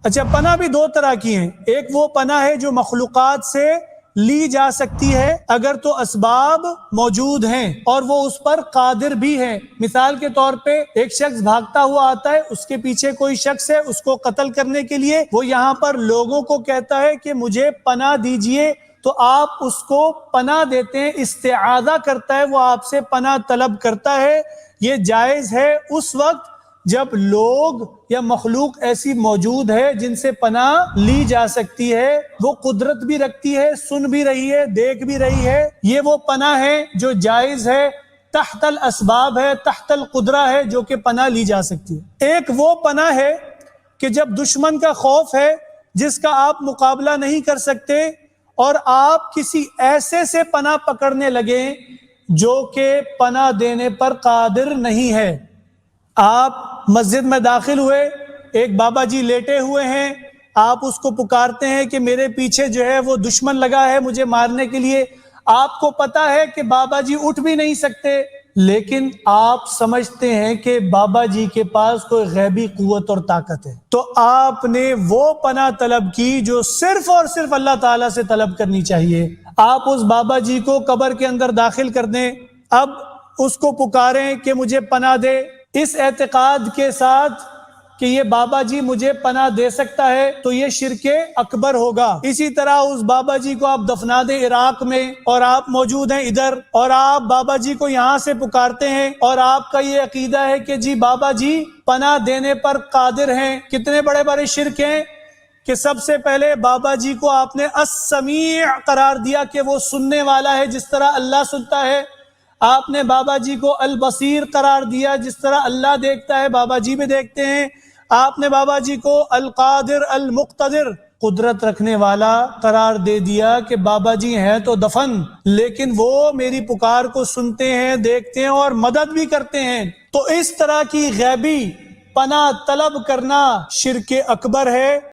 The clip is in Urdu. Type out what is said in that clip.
اچھا، پناہ بھی دو طرح کی ہیں۔ ایک وہ پناہ ہے جو مخلوقات سے لی جا سکتی ہے اگر تو اسباب موجود ہیں اور وہ اس پر قادر بھی ہیں۔ مثال کے طور پہ ایک شخص بھاگتا ہوا آتا ہے، اس کے پیچھے کوئی شخص ہے، اس کو قتل کرنے کے لیے وہ یہاں پر لوگوں کو کہتا ہے کہ مجھے پناہ دیجئے، تو آپ اس کو پناہ دیتے ہیں، استعاذہ کرتا ہے، وہ آپ سے پناہ طلب کرتا ہے۔ یہ جائز ہے اس وقت جب لوگ یا مخلوق ایسی موجود ہے جن سے پناہ لی جا سکتی ہے، وہ قدرت بھی رکھتی ہے، سن بھی رہی ہے، دیکھ بھی رہی ہے۔ یہ وہ پناہ ہے جو جائز ہے، تحت الاسباب ہے، تحت القدرہ ہے، جو کہ پناہ لی جا سکتی ہے۔ ایک وہ پناہ ہے کہ جب دشمن کا خوف ہے جس کا آپ مقابلہ نہیں کر سکتے اور آپ کسی ایسے سے پناہ پکڑنے لگے جو کہ پناہ دینے پر قادر نہیں ہے۔ آپ مسجد میں داخل ہوئے، ایک بابا جی لیٹے ہوئے ہیں، آپ اس کو پکارتے ہیں کہ میرے پیچھے جو ہے وہ دشمن لگا ہے مجھے مارنے کے لیے۔ آپ کو پتا ہے کہ بابا جی اٹھ بھی نہیں سکتے، لیکن آپ سمجھتے ہیں کہ بابا جی کے پاس کوئی غیبی قوت اور طاقت ہے، تو آپ نے وہ پناہ طلب کی جو صرف اور صرف اللہ تعالیٰ سے طلب کرنی چاہیے۔ آپ اس بابا جی کو قبر کے اندر داخل کر دیں، اب اس کو پکاریں کہ مجھے پناہ دے، اس اعتقاد کے ساتھ کہ یہ بابا جی مجھے پناہ دے سکتا ہے، تو یہ شرک اکبر ہوگا۔ اسی طرح اس بابا جی کو آپ دفنا دیں عراق میں، اور آپ موجود ہیں ادھر، اور آپ بابا جی کو یہاں سے پکارتے ہیں اور آپ کا یہ عقیدہ ہے کہ جی بابا جی پناہ دینے پر قادر ہیں۔ کتنے بڑے بڑے شرک ہیں کہ سب سے پہلے بابا جی کو آپ نے السمیع قرار دیا کہ وہ سننے والا ہے جس طرح اللہ سنتا ہے۔ آپ نے بابا جی کو البصیر قرار دیا، جس طرح اللہ دیکھتا ہے بابا جی بھی دیکھتے ہیں۔ آپ نے بابا جی کو القادر المقتدر قدرت رکھنے والا قرار دے دیا کہ بابا جی ہیں تو دفن، لیکن وہ میری پکار کو سنتے ہیں، دیکھتے ہیں اور مدد بھی کرتے ہیں۔ تو اس طرح کی غیبی پناہ طلب کرنا شرک اکبر ہے۔